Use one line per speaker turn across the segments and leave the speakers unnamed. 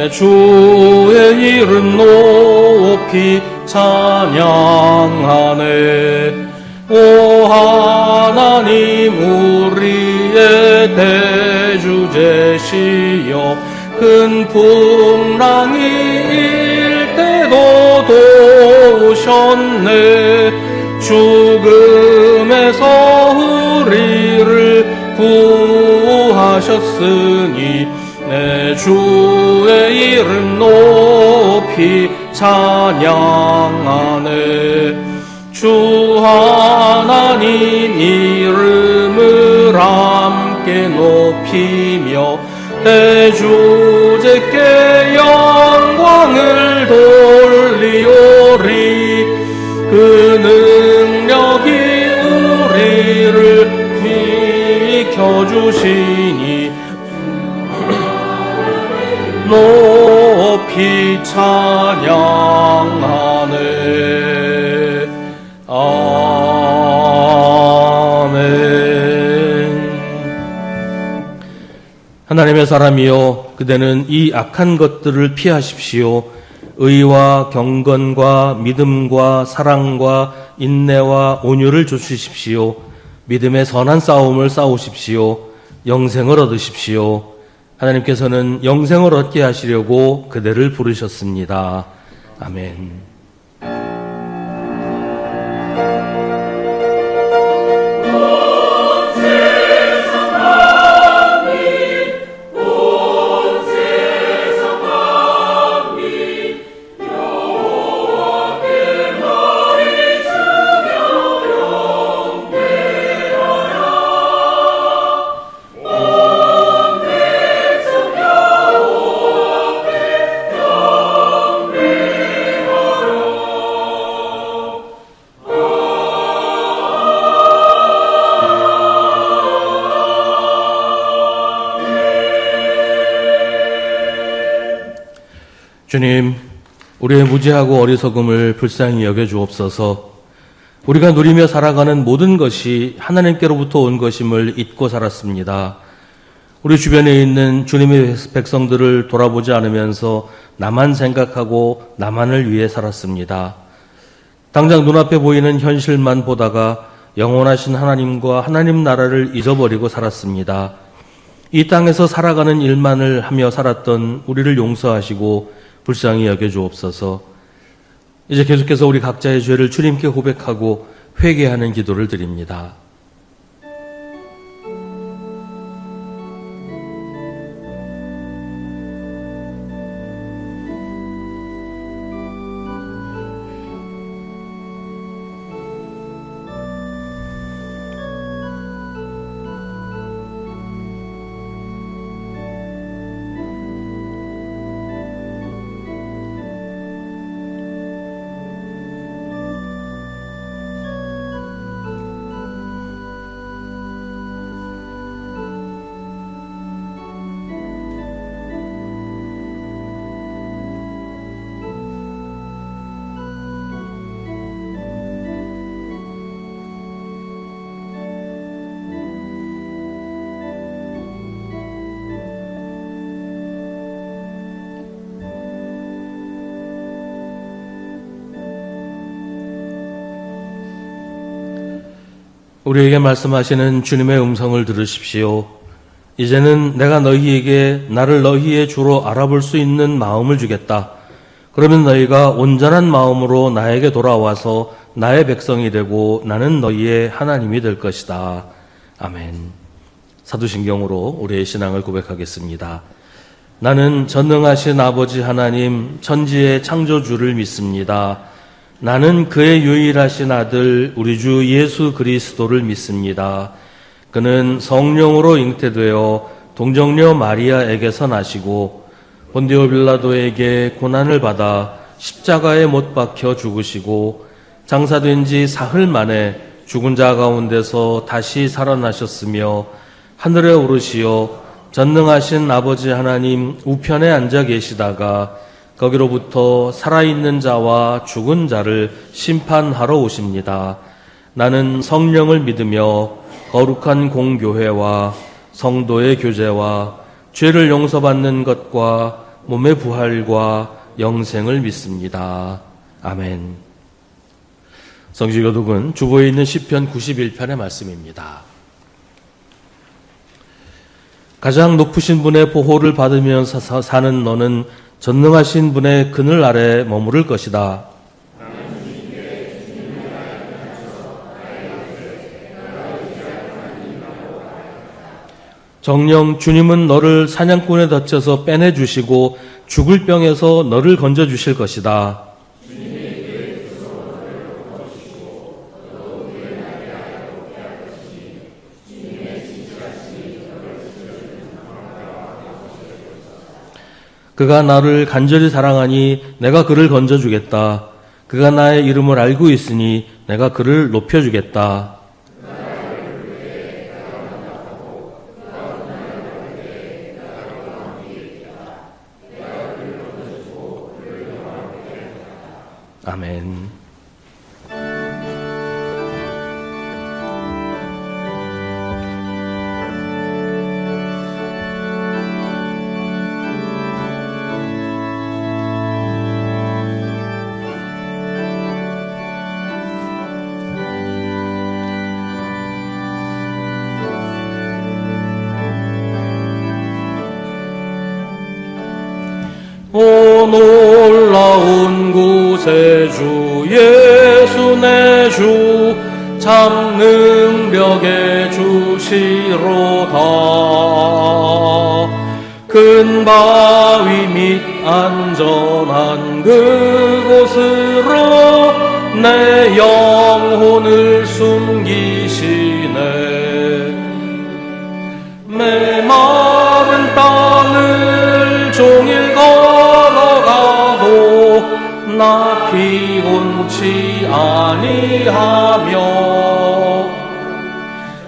내 주의 이름 높이 찬양하네. 오 하나님 우리의 대주제시여 큰 풍랑이 일 때도 도우셨네. 죽음에서 우리를 구하셨으니 내 주의 이름 높이 찬양하네. 주 하나님 이름을 함께 높이며 대주제께 영광을 돌리오리. 그 능력이 우리를 지켜주시니 높이 찬양하네. 아멘. 하나님의 사람이여, 그대는 이 악한 것들을 피하십시오. 의와 경건과 믿음과 사랑과 인내와 온유를 주십시오. 믿음의 선한 싸움을 싸우십시오. 영생을 얻으십시오. 하나님께서는 영생을 얻게 하시려고 그대를 부르셨습니다. 아멘. 주님, 우리의 무지하고 어리석음을 불쌍히 여겨주옵소서. 우리가 누리며 살아가는 모든 것이 하나님께로부터 온 것임을 잊고 살았습니다. 우리 주변에 있는 주님의 백성들을 돌아보지 않으면서 나만 생각하고 나만을 위해 살았습니다. 당장 눈앞에 보이는 현실만 보다가 영원하신 하나님과 하나님 나라를 잊어버리고 살았습니다. 이 땅에서 살아가는 일만을 하며 살았던 우리를 용서하시고 불쌍히 여겨주옵소서. 이제 계속해서 우리 각자의 죄를 주님께 고백하고 회개하는 기도를 드립니다. 우리에게 말씀하시는 주님의 음성을 들으십시오. 이제는 내가 너희에게 나를 너희의 주로 알아볼 수 있는 마음을 주겠다. 그러면 너희가 온전한 마음으로 나에게 돌아와서 나의 백성이 되고 나는 너희의 하나님이 될 것이다. 아멘. 사도신경으로 우리의 신앙을 고백하겠습니다. 나는 전능하신 아버지 하나님 천지의 창조주를 믿습니다. 나는 그의 유일하신 아들 우리 주 예수 그리스도를 믿습니다. 그는 성령으로 잉태되어 동정녀 마리아에게서 나시고 본디오 빌라도에게 고난을 받아 십자가에 못 박혀 죽으시고 장사된 지 사흘 만에 죽은 자 가운데서 다시 살아나셨으며 하늘에 오르시어 전능하신 아버지 하나님 우편에 앉아 계시다가 거기로부터 살아있는 자와 죽은 자를 심판하러 오십니다. 나는 성령을 믿으며 거룩한 공교회와 성도의 교제와 죄를 용서받는 것과 몸의 부활과 영생을 믿습니다. 아멘. 성지교독은 주보에 있는 시편 91편의 말씀입니다. 가장 높으신 분의 보호를 받으면서 사는 너는 전능하신 분의 그늘 아래 머무를 것이다. 정녕 주님은 너를 사냥꾼의 덫에서 빼내주시고 죽을 병에서 너를 건져주실 것이다. 그가 나를 간절히 사랑하니 내가 그를 건져주겠다. 그가 나의 이름을 알고 있으니 내가 그를 높여주겠다. 아멘. 오 놀라운 구세주 예수 내 주 참 능력의 주시로다. 큰 바위 밑 안전한 그곳으로 내 영혼을 숨기시네. 메마른 땅을 종일 걸어가도 나 피곤치 아니하며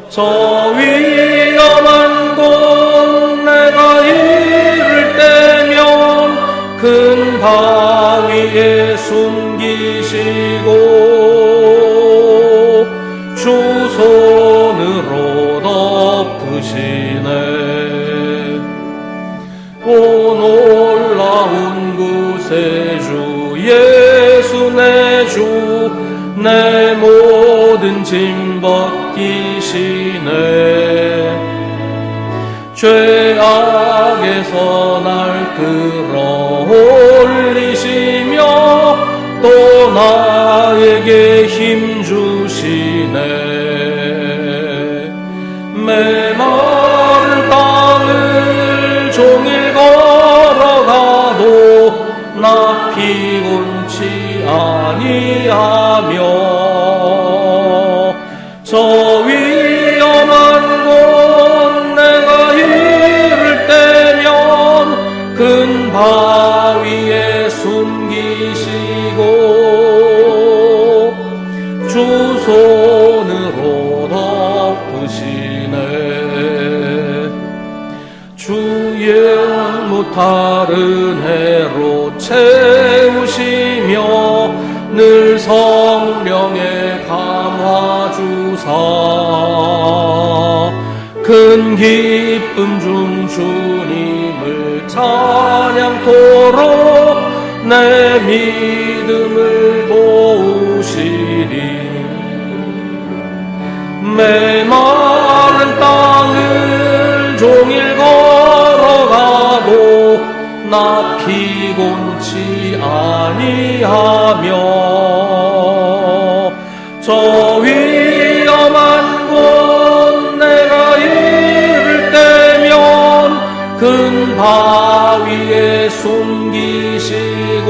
저 위험한 곳 내가 이를 때면 큰 바위에 숨기시고 주 손으로 덮으시네. 오 놀라운 구세주 예수 내 주 내 모든 짐 벗기시네. 죄악에서 날 끌어올리시며 또 나에게 힘 주시네. 메마른 땅을 종일 걸어가도 나 피곤치 아니하며 저 위험한 곳 내가 이를 때면 큰 바위에 숨기시고 주 손으로 덮으시네. 주의 무탈은 해로 채우시며 늘 성령에 감화주사 큰 기쁨 중 주님을 찬양토록 내 믿음을 도우시리. 메마른 땅을 종일 걸어가도 나 피곤치 아니하며 저 위험한 곳 내가 이를 때면 큰 바위에 숨기시고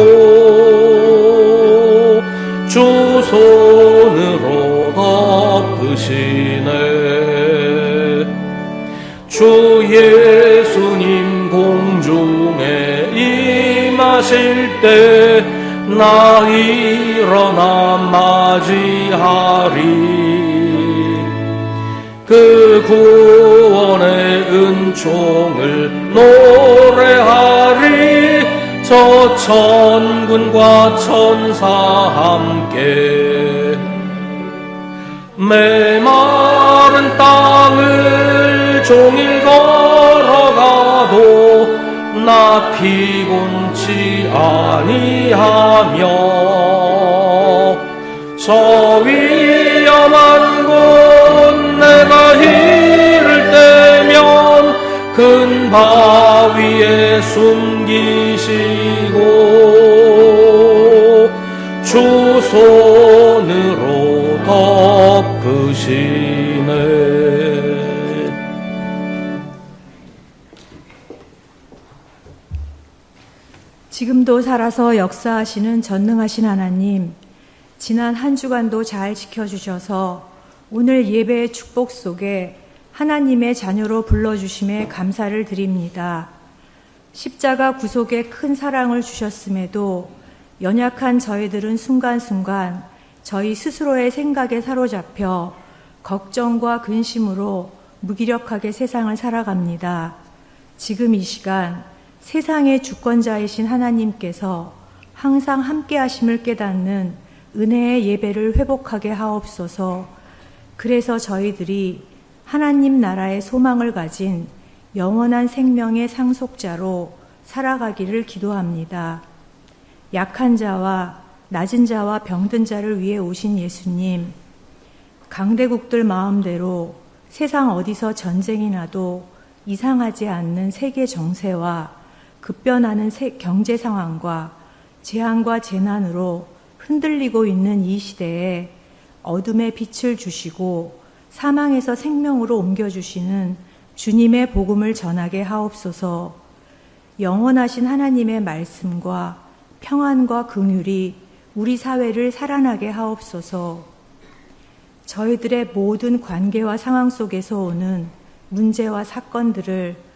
주 손으로 덮으시네. 주 예수님 공중에 임하실 때 나 일어나 맞이하리. 그 구원의 은총을 노래하리. 저 천군과 천사 함께 메마른 땅을 종일 걸어가도 나 내가 피곤치 아니하며 저 위험한 곳 내가 이를 때면 큰 바위에 숨기시고 주 손으로 덮으시네.
지금도 살아서 역사하시는 전능하신 하나님, 지난 한 주간도 잘 지켜주셔서 오늘 예배의 축복 속에 하나님의 자녀로 불러주심에 감사를 드립니다. 십자가 구속에 큰 사랑을 주셨음에도 연약한 저희들은 순간순간 저희 스스로의 생각에 사로잡혀 걱정과 근심으로 무기력하게 세상을 살아갑니다. 지금 이 시간 세상의 주권자이신 하나님께서 항상 함께 하심을 깨닫는 은혜의 예배를 회복하게 하옵소서. 그래서 저희들이 하나님 나라의 소망을 가진 영원한 생명의 상속자로 살아가기를 기도합니다. 약한 자와 낮은 자와 병든 자를 위해 오신 예수님, 강대국들 마음대로 세상 어디서 전쟁이 나도 이상하지 않는 세계 정세와 급변하는 경제 상황과 재앙과 재난으로 흔들리고 있는 이 시대에 어둠의 빛을 주시고 사망에서 생명으로 옮겨주시는 주님의 복음을 전하게 하옵소서. 영원하신 하나님의 말씀과 평안과 긍휼이 우리 사회를 살아나게 하옵소서. 저희들의 모든 관계와 상황 속에서 오는 문제와 사건들을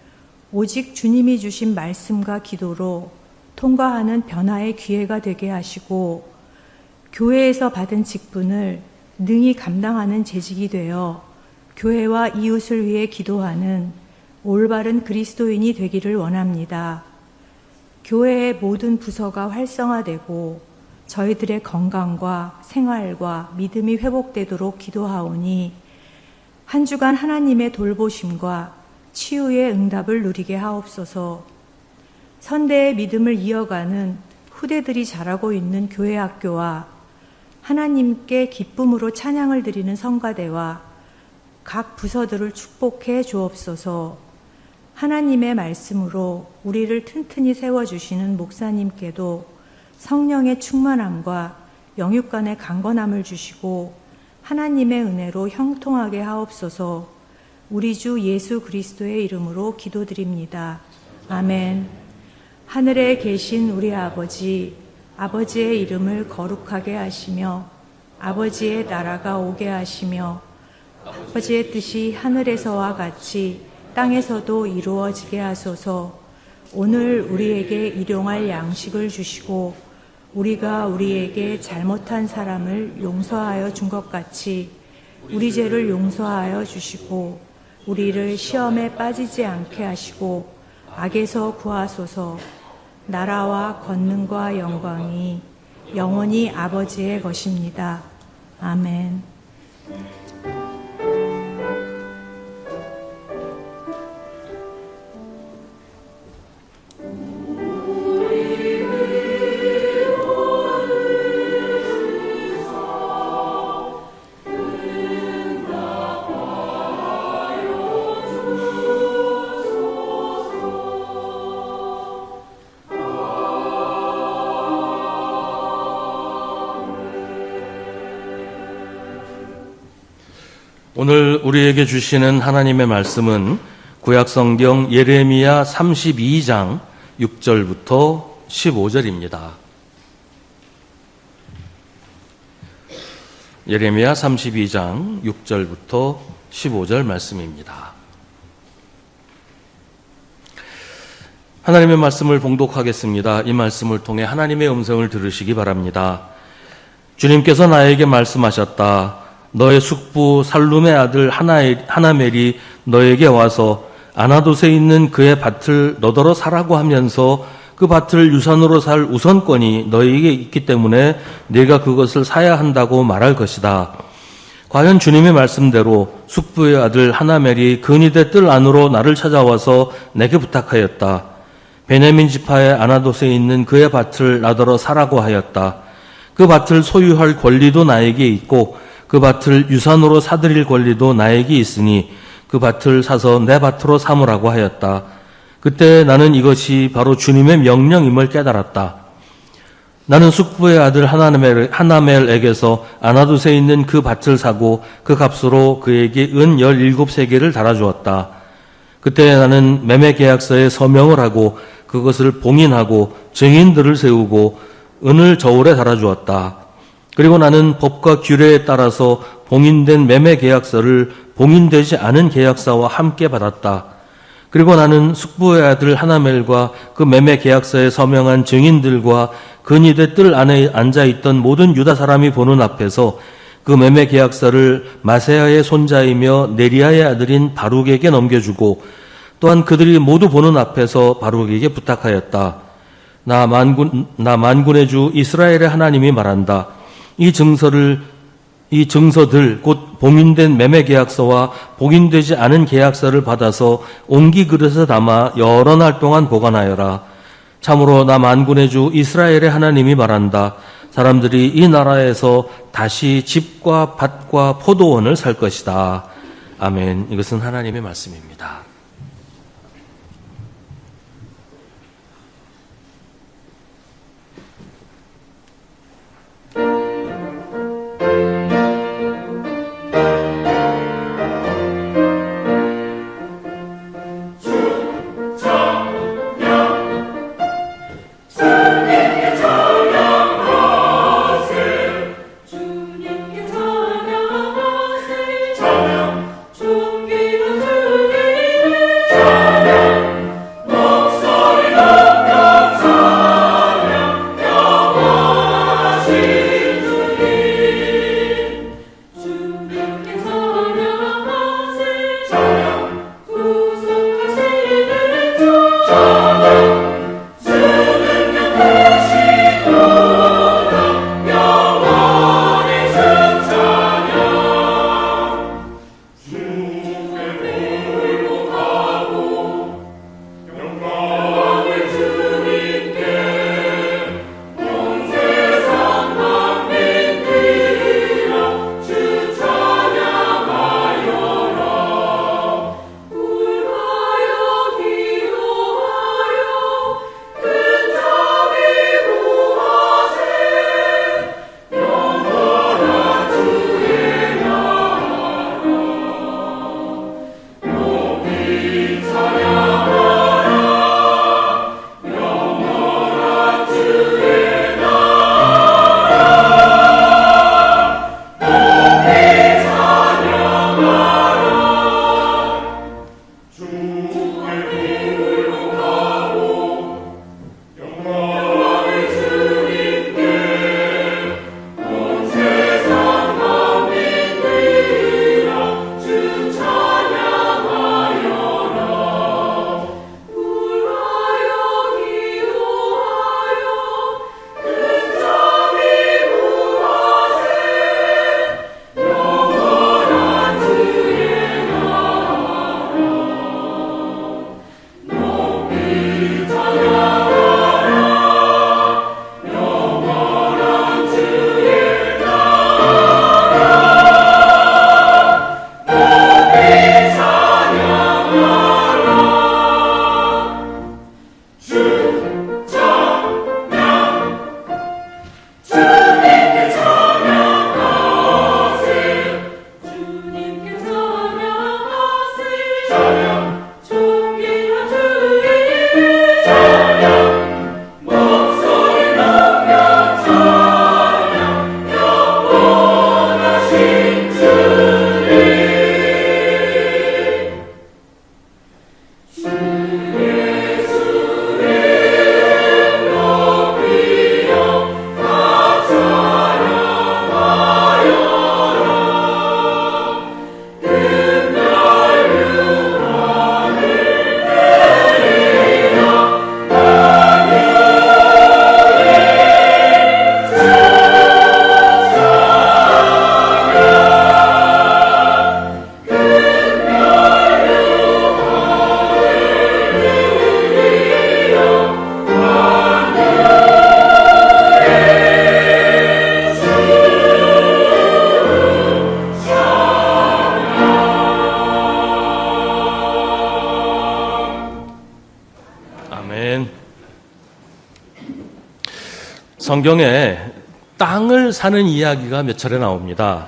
오직 주님이 주신 말씀과 기도로 통과하는 변화의 기회가 되게 하시고 교회에서 받은 직분을 능히 감당하는 재직이 되어 교회와 이웃을 위해 기도하는 올바른 그리스도인이 되기를 원합니다. 교회의 모든 부서가 활성화되고 저희들의 건강과 생활과 믿음이 회복되도록 기도하오니 한 주간 하나님의 돌보심과 치유의 응답을 누리게 하옵소서. 선대의 믿음을 이어가는 후대들이 자라고 있는 교회 학교와 하나님께 기쁨으로 찬양을 드리는 성가대와 각 부서들을 축복해 주옵소서. 하나님의 말씀으로 우리를 튼튼히 세워주시는 목사님께도 성령의 충만함과 영육간의 강건함을 주시고 하나님의 은혜로 형통하게 하옵소서. 우리 주 예수 그리스도의 이름으로 기도드립니다. 아멘. 하늘에 계신 우리 아버지, 아버지의 이름을 거룩하게 하시며 아버지의 나라가 오게 하시며 아버지의 뜻이 하늘에서와 같이 땅에서도 이루어지게 하소서. 오늘 우리에게 일용할 양식을 주시고 우리가 우리에게 잘못한 사람을 용서하여 준 것 같이 우리 죄를 용서하여 주시고 우리를 시험에 빠지지 않게 하시고 악에서 구하소서. 나라와 권능과 영광이 영원히 아버지의 것입니다. 아멘.
오늘 우리에게 주시는 하나님의 말씀은 구약성경 예레미야 32장 6절부터 15절입니다. 예레미야 32장 6절부터 15절 말씀입니다. 하나님의 말씀을 봉독하겠습니다. 이 말씀을 통해 하나님의 음성을 들으시기 바랍니다. 주님께서 나에게 말씀하셨다. 너의 숙부 살룸의 아들 하나멜이 너에게 와서 아나돗에 있는 그의 밭을 너더러 사라고 하면서 그 밭을 유산으로 살 우선권이 너에게 있기 때문에 네가 그것을 사야 한다고 말할 것이다. 과연 주님의 말씀대로 숙부의 아들 하나멜이 근위대 뜰 안으로 나를 찾아와서 내게 부탁하였다. 베냐민 지파의 아나돗에 있는 그의 밭을 나더러 사라고 하였다. 그 밭을 소유할 권리도 나에게 있고 그 밭을 유산으로 사들일 권리도 나에게 있으니 그 밭을 사서 내 밭으로 삼으라고 하였다. 그때 나는 이것이 바로 주님의 명령임을 깨달았다. 나는 숙부의 아들 하나멜에게서 아나돗에 있는 그 밭을 사고 그 값으로 그에게 은 17세겔을 달아주었다. 그때 나는 매매 계약서에 서명을 하고 그것을 봉인하고 증인들을 세우고 은을 저울에 달아주었다. 그리고 나는 법과 규례에 따라서 봉인된 매매 계약서를 봉인되지 않은 계약서와 함께 받았다. 그리고 나는 숙부의 아들 하나멜과 그 매매 계약서에 서명한 증인들과 근위대 뜰 안에 앉아있던 모든 유다 사람이 보는 앞에서 그 매매 계약서를 마세야의 손자이며 네리야의 아들인 바룩에게 넘겨주고 또한 그들이 모두 보는 앞에서 바룩에게 부탁하였다. 나 만군의 주 이스라엘의 하나님이 말한다. 이 증서들 곧 봉인된 매매 계약서와 봉인되지 않은 계약서를 받아서 옹기 그릇에 담아 여러 날 동안 보관하여라. 참으로 나 만군의 주 이스라엘의 하나님이 말한다. 사람들이 이 나라에서 다시 집과 밭과 포도원을 살 것이다. 아멘. 이것은 하나님의 말씀입니다.
주기도 주기도
성경에 땅을 사는 이야기가 몇 차례 나옵니다.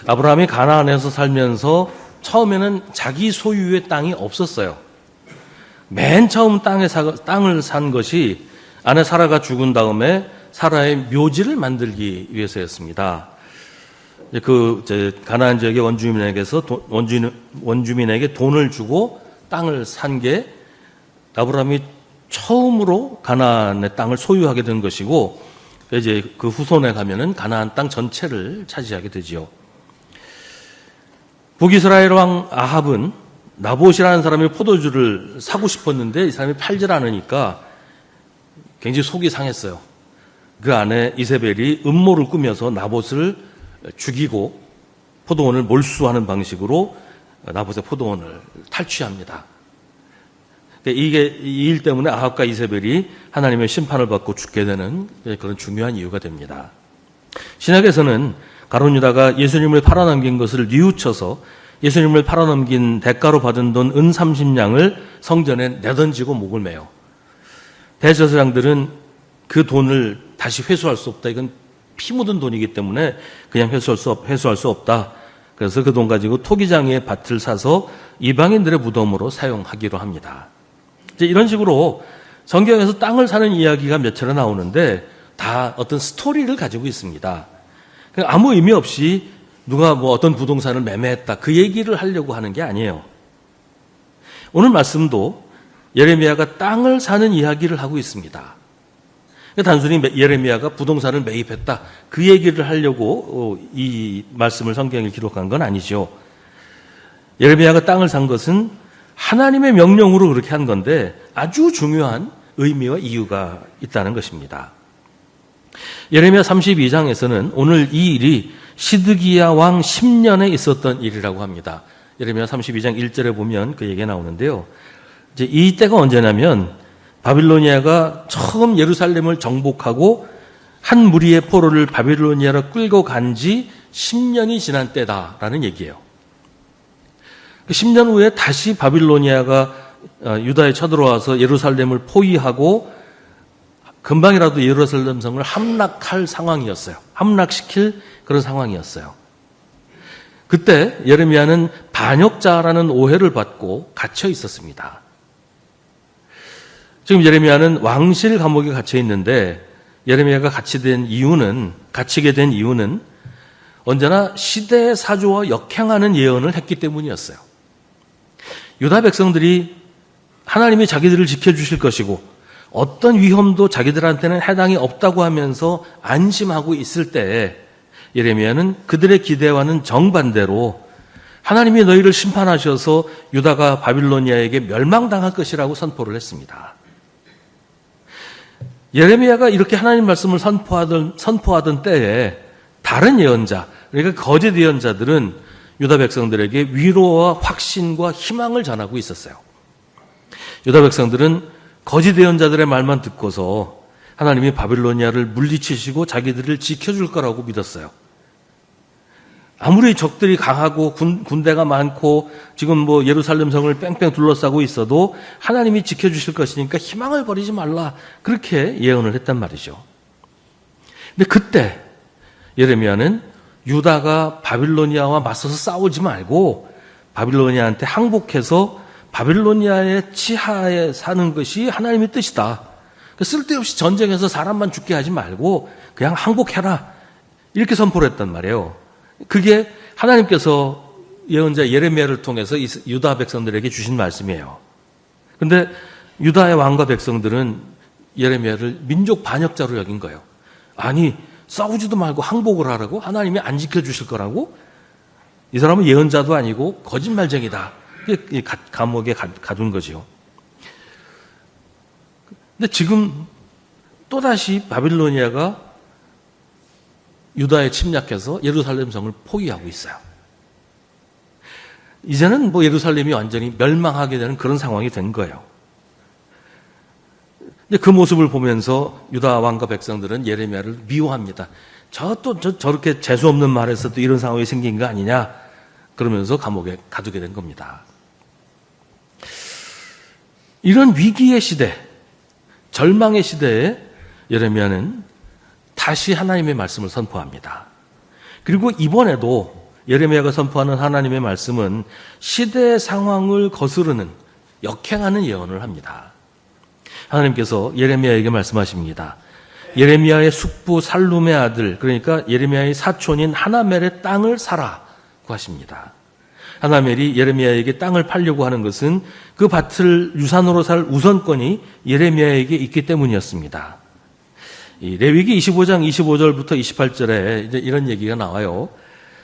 아브라함이 가나안에서 살면서 처음에는 자기 소유의 땅이 없었어요. 맨 처음 땅을 산 것이 아내 사라가 죽은 다음에 사라의 묘지를 만들기 위해서였습니다. 가나안 지역의 원주민에게 돈을 주고 땅을 산 게 아브라함이 처음으로 가나안의 땅을 소유하게 된 것이고, 이제 그 후손에 가면은 가나안 땅 전체를 차지하게 되지요. 북이스라엘 왕 아합은 나봇이라는 사람이 포도주를 사고 싶었는데 이 사람이 팔질 않으니까 굉장히 속이 상했어요. 그 안에 이세벨이 음모를 꾸며서 나봇을 죽이고 포도원을 몰수하는 방식으로 나봇의 포도원을 탈취합니다. 이게 이 일 때문에 아합과 이세벨이 하나님의 심판을 받고 죽게 되는 그런 중요한 이유가 됩니다. 신약에서는 가룟 유다가 예수님을 팔아넘긴 것을 뉘우쳐서 예수님을 팔아넘긴 대가로 받은 돈 은 30냥을 성전에 내던지고 목을 매요. 대제사장들은 그 돈을 다시 회수할 수 없다. 이건 피 묻은 돈이기 때문에 그냥 회수할 수 없다. 그래서 그 돈 가지고 토기장의 밭을 사서 이방인들의 무덤으로 사용하기로 합니다. 이제 이런 식으로 성경에서 땅을 사는 이야기가 몇 차례 나오는데 다 어떤 스토리를 가지고 있습니다. 아무 의미 없이 누가 어떤 부동산을 매매했다 그 얘기를 하려고 하는 게 아니에요. 오늘 말씀도 예레미야가 땅을 사는 이야기를 하고 있습니다. 단순히 예레미야가 부동산을 매입했다 그 얘기를 하려고 이 말씀을 성경에 기록한 건 아니죠. 예레미야가 땅을 산 것은 하나님의 명령으로 그렇게 한 건데 아주 중요한 의미와 이유가 있다는 것입니다. 예레미야 32장에서는 오늘 이 일이 시드기야 왕 10년에 있었던 일이라고 합니다. 예레미야 32장 1절에 보면 그 얘기가 나오는데요. 이제 이때가 언제냐면 바빌로니아가 처음 예루살렘을 정복하고 한 무리의 포로를 바빌로니아로 끌고 간 지 10년이 지난 때다라는 얘기예요. 10년 후에 다시 바빌로니아가 유다에 쳐들어와서 예루살렘을 포위하고 금방이라도 예루살렘 성을 함락할 상황이었어요. 함락시킬 그런 상황이었어요. 그때 예레미야는 반역자라는 오해를 받고 갇혀 있었습니다. 지금 예레미야는 왕실 감옥에 갇혀 있는데 예레미야가 갇히게 된 이유는 언제나 시대의 사조와 역행하는 예언을 했기 때문이었어요. 유다 백성들이 하나님이 자기들을 지켜주실 것이고 어떤 위험도 자기들한테는 해당이 없다고 하면서 안심하고 있을 때에 예레미야는 그들의 기대와는 정반대로 하나님이 너희를 심판하셔서 유다가 바빌로니아에게 멸망당할 것이라고 선포를 했습니다. 예레미야가 이렇게 하나님 말씀을 선포하던 때에 다른 예언자, 그러니까 거짓 예언자들은 유다 백성들에게 위로와 확신과 희망을 전하고 있었어요. 유다 백성들은 거짓 예언자들의 말만 듣고서 하나님이 바빌로니아를 물리치시고 자기들을 지켜줄 거라고 믿었어요. 아무리 적들이 강하고 군대가 많고 지금 예루살렘 성을 뺑뺑 둘러싸고 있어도 하나님이 지켜주실 것이니까 희망을 버리지 말라. 그렇게 예언을 했단 말이죠. 근데 그때 예레미야는 유다가 바빌로니아와 맞서서 싸우지 말고 바빌로니아한테 항복해서 바빌로니아의 치하에 사는 것이 하나님의 뜻이다. 쓸데없이 전쟁에서 사람만 죽게 하지 말고 그냥 항복해라. 이렇게 선포를 했단 말이에요. 그게 하나님께서 예언자 예레미야를 통해서 유다 백성들에게 주신 말씀이에요. 근데 유다의 왕과 백성들은 예레미야를 민족 반역자로 여긴 거예요. 아니, 싸우지도 말고 항복을 하라고? 하나님이 안 지켜주실 거라고? 이 사람은 예언자도 아니고 거짓말쟁이다. 감옥에 가둔 거죠. 근데 지금 또다시 바빌로니아가 유다에 침략해서 예루살렘 성을 포위하고 있어요. 이제는 예루살렘이 완전히 멸망하게 되는 그런 상황이 된 거예요. 근데 그 모습을 보면서 유다 왕과 백성들은 예레미야를 미워합니다. 저렇게 재수없는 말에서도 이런 상황이 생긴 거 아니냐? 그러면서 감옥에 가두게 된 겁니다. 이런 위기의 시대, 절망의 시대에 예레미야는 다시 하나님의 말씀을 선포합니다. 그리고 이번에도 예레미야가 선포하는 하나님의 말씀은 시대의 상황을 거스르는 역행하는 예언을 합니다. 하나님께서 예레미야에게 말씀하십니다. 예레미야의 숙부 살룸의 아들, 그러니까 예레미야의 사촌인 하나멜의 땅을 사라고 하십니다. 하나멜이 예레미야에게 땅을 팔려고 하는 것은 그 밭을 유산으로 살 우선권이 예레미야에게 있기 때문이었습니다. 이 레위기 25장 25절부터 28절에 이제 이런 얘기가 나와요.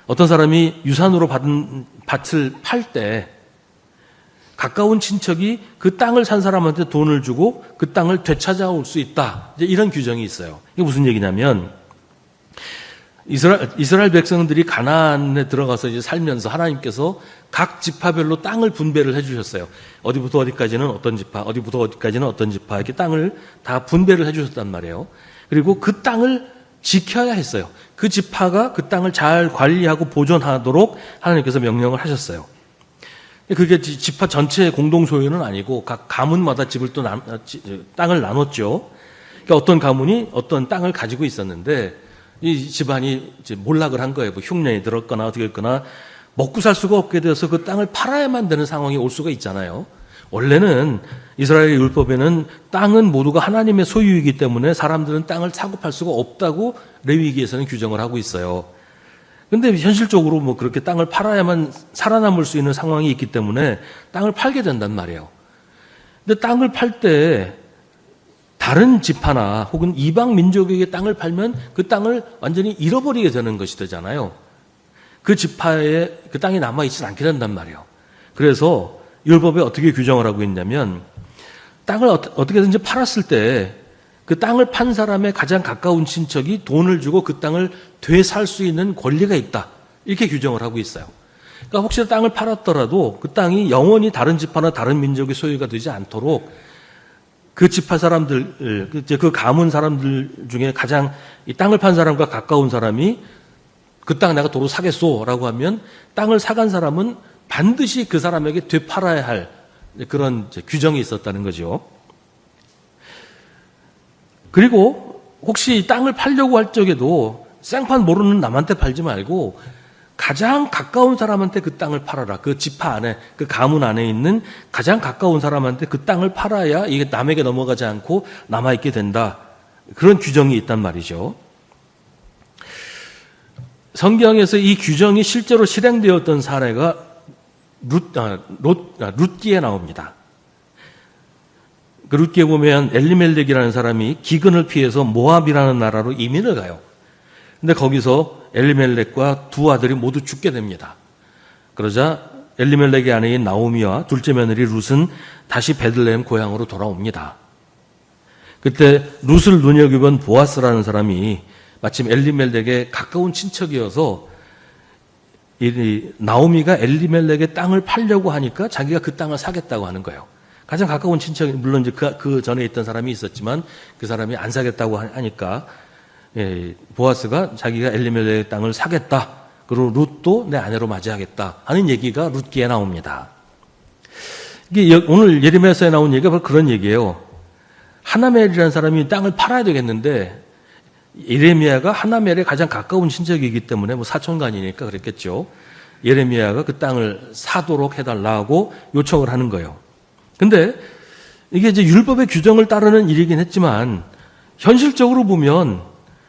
어떤 사람이 유산으로 받은 밭을 팔 때 가까운 친척이 그 땅을 산 사람한테 돈을 주고 그 땅을 되찾아올 수 있다. 이제 이런 규정이 있어요. 이게 무슨 얘기냐면 이스라엘 백성들이 가나안에 들어가서 이제 살면서 하나님께서 각 지파별로 땅을 분배를 해주셨어요. 어디부터 어디까지는 어떤 지파, 어디부터 어디까지는 어떤 지파 이렇게 땅을 다 분배를 해주셨단 말이에요. 그리고 그 땅을 지켜야 했어요. 그 지파가 그 땅을 잘 관리하고 보존하도록 하나님께서 명령을 하셨어요. 그게 지파 전체의 공동 소유는 아니고 각 가문마다 집을 또 땅을 나눴죠. 그러니까 어떤 가문이 어떤 땅을 가지고 있었는데 이 집안이 이제 몰락을 한 거예요. 뭐 흉년이 들었거나 어떻게 했거나 먹고 살 수가 없게 되어서 그 땅을 팔아야만 되는 상황이 올 수가 있잖아요. 원래는 이스라엘 율법에는 땅은 모두가 하나님의 소유이기 때문에 사람들은 땅을 사고 팔 수가 없다고 레위기에서는 규정을 하고 있어요. 근데 현실적으로 뭐 그렇게 땅을 팔아야만 살아남을 수 있는 상황이 있기 때문에 땅을 팔게 된단 말이에요. 근데 땅을 팔 때 다른 지파나 혹은 이방 민족에게 땅을 팔면 그 땅을 완전히 잃어버리게 되는 것이 되잖아요. 그 지파에 그 땅이 남아있지 않게 된단 말이에요. 그래서 율법에 어떻게 규정을 하고 있냐면 땅을 어떻게든지 팔았을 때 그 땅을 판 사람의 가장 가까운 친척이 돈을 주고 그 땅을 되살 수 있는 권리가 있다. 이렇게 규정을 하고 있어요. 그러니까 혹시 땅을 팔았더라도 그 땅이 영원히 다른 지파나 다른 민족의 소유가 되지 않도록 그 지파 사람들, 그 가문 사람들 중에 가장 이 땅을 판 사람과 가까운 사람이 그 땅 내가 도로 사겠소라고 하면 땅을 사간 사람은 반드시 그 사람에게 되팔아야 할 그런 규정이 있었다는 거죠. 그리고 혹시 땅을 팔려고 할 적에도 생판 모르는 남한테 팔지 말고 가장 가까운 사람한테 그 땅을 팔아라. 그 지파 안에, 그 가문 안에 있는 가장 가까운 사람한테 그 땅을 팔아야 이게 남에게 넘어가지 않고 남아있게 된다. 그런 규정이 있단 말이죠. 성경에서 이 규정이 실제로 실행되었던 사례가 룻기에 나옵니다. 그 룻기에 보면 엘리멜렉이라는 사람이 기근을 피해서 모압이라는 나라로 이민을 가요. 근데 거기서 엘리멜렉과 두 아들이 모두 죽게 됩니다. 그러자 엘리멜렉의 아내인 나오미와 둘째 며느리 룻은 다시 베들레헴 고향으로 돌아옵니다. 그때 룻을 눈여겨본 보아스라는 사람이 마침 엘리멜렉의 가까운 친척이어서 나오미가 엘리멜렉의 땅을 팔려고 하니까 자기가 그 땅을 사겠다고 하는 거예요. 가장 가까운 친척이 물론 이제 그 전에 있던 사람이 있었지만 그 사람이 안 사겠다고 하니까 보아스가 자기가 엘리멜렉의 땅을 사겠다. 그리고 룻도 내 아내로 맞이하겠다 하는 얘기가 룻기에 나옵니다. 이게 오늘 예레미야서에 나온 얘기가 바로 그런 얘기예요. 하나멜이라는 사람이 땅을 팔아야 되겠는데 예레미야가 하나멜의 가장 가까운 친척이기 때문에 뭐 사촌간이니까 그랬겠죠. 예레미야가 그 땅을 사도록 해달라고 요청을 하는 거예요. 근데 이게 이제 율법의 규정을 따르는 일이긴 했지만 현실적으로 보면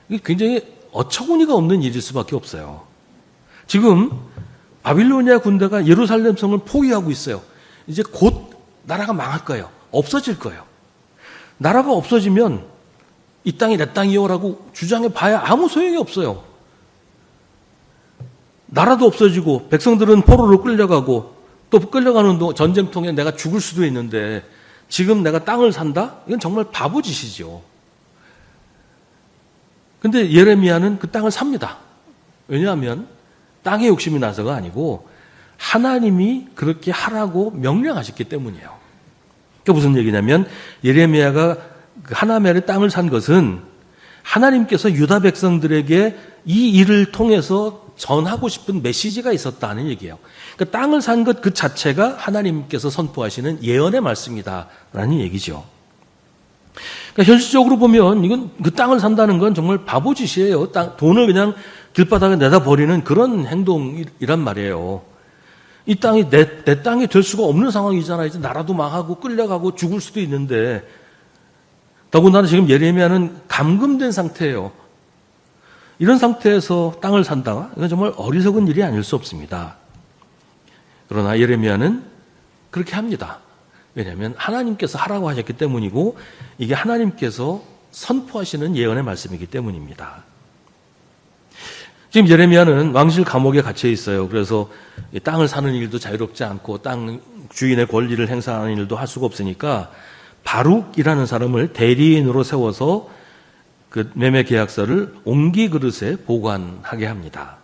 이게 굉장히 어처구니가 없는 일일 수밖에 없어요. 지금 바빌로니아 군대가 예루살렘 성을 포위하고 있어요. 이제 곧 나라가 망할 거예요. 없어질 거예요. 나라가 없어지면 이 땅이 내 땅이요라고 주장해 봐야 아무 소용이 없어요. 나라도 없어지고 백성들은 포로로 끌려가고 또 끌려가는 전쟁통에 내가 죽을 수도 있는데 지금 내가 땅을 산다? 이건 정말 바보짓이죠. 근데 예레미야는 그 땅을 삽니다. 왜냐하면 땅에 욕심이 나서가 아니고 하나님이 그렇게 하라고 명령하셨기 때문이에요. 그게 무슨 얘기냐면 예레미야가 그 하나멜의 땅을 산 것은 하나님께서 유다 백성들에게 이 일을 통해서 전하고 싶은 메시지가 있었다는 얘기예요. 그러니까 땅을 산 것 그 자체가 하나님께서 선포하시는 예언의 말씀이다라는 얘기죠. 그러니까 현실적으로 보면 이건 그 땅을 산다는 건 정말 바보짓이에요. 돈을 그냥 길바닥에 내다 버리는 그런 행동이란 말이에요. 이 땅이 내 땅이 될 수가 없는 상황이잖아요. 이제 나라도 망하고 끌려가고 죽을 수도 있는데, 더군다나 지금 예레미야는 감금된 상태예요. 이런 상태에서 땅을 산다? 이건 정말 어리석은 일이 아닐 수 없습니다. 그러나 예레미야는 그렇게 합니다. 왜냐하면 하나님께서 하라고 하셨기 때문이고, 이게 하나님께서 선포하시는 예언의 말씀이기 때문입니다. 지금 예레미야는 왕실 감옥에 갇혀 있어요. 그래서 땅을 사는 일도 자유롭지 않고 땅 주인의 권리를 행사하는 일도 할 수가 없으니까 바룩이라는 사람을 대리인으로 세워서 그 매매 계약서를 옹기 그릇에 보관하게 합니다.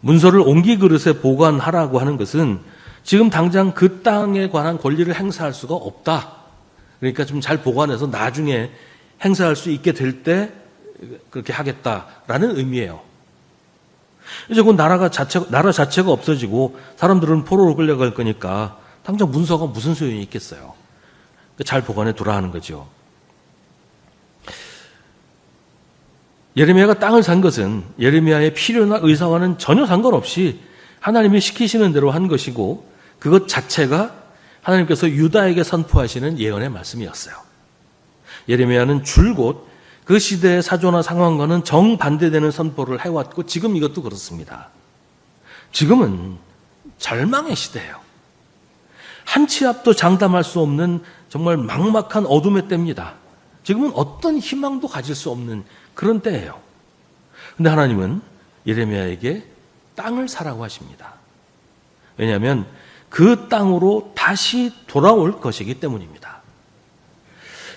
문서를 옹기 그릇에 보관하라고 하는 것은 지금 당장 그 땅에 관한 권리를 행사할 수가 없다. 그러니까 좀 잘 보관해서 나중에 행사할 수 있게 될 때 그렇게 하겠다라는 의미예요. 이제 그 나라 자체가 없어지고 사람들은 포로로 끌려갈 거니까 당장 문서가 무슨 소용이 있겠어요. 잘 보관해 두라 하는 거죠. 예레미야가 땅을 산 것은 예레미야의 필요나 의사와는 전혀 상관없이 하나님이 시키시는 대로 한 것이고, 그것 자체가 하나님께서 유다에게 선포하시는 예언의 말씀이었어요. 예레미야는 줄곧 그 시대의 사조나 상황과는 정반대되는 선포를 해왔고, 지금 이것도 그렇습니다. 지금은 절망의 시대예요. 한 치 앞도 장담할 수 없는 정말 막막한 어둠의 때입니다. 지금은 어떤 희망도 가질 수 없는 그런 때예요. 그런데 하나님은 예레미야에게 땅을 사라고 하십니다. 왜냐하면 그 땅으로 다시 돌아올 것이기 때문입니다.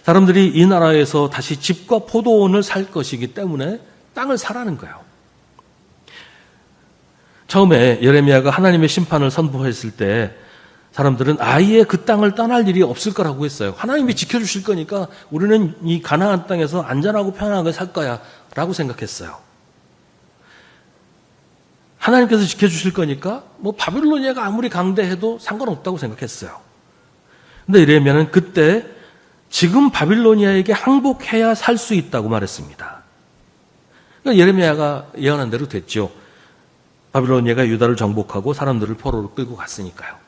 사람들이 이 나라에서 다시 집과 포도원을 살 것이기 때문에 땅을 사라는 거예요. 처음에 예레미야가 하나님의 심판을 선포했을 때 사람들은 아예 그 땅을 떠날 일이 없을 거라고 했어요. 하나님이 지켜주실 거니까 우리는 이 가나안 땅에서 안전하고 편안하게 살 거야 라고 생각했어요. 하나님께서 지켜주실 거니까 뭐 바빌로니아가 아무리 강대해도 상관없다고 생각했어요. 근데 예레미야는 그때 지금 바빌로니아에게 항복해야 살 수 있다고 말했습니다. 그러니까 예레미야가 예언한 대로 됐죠. 바빌로니아가 유다를 정복하고 사람들을 포로로 끌고 갔으니까요.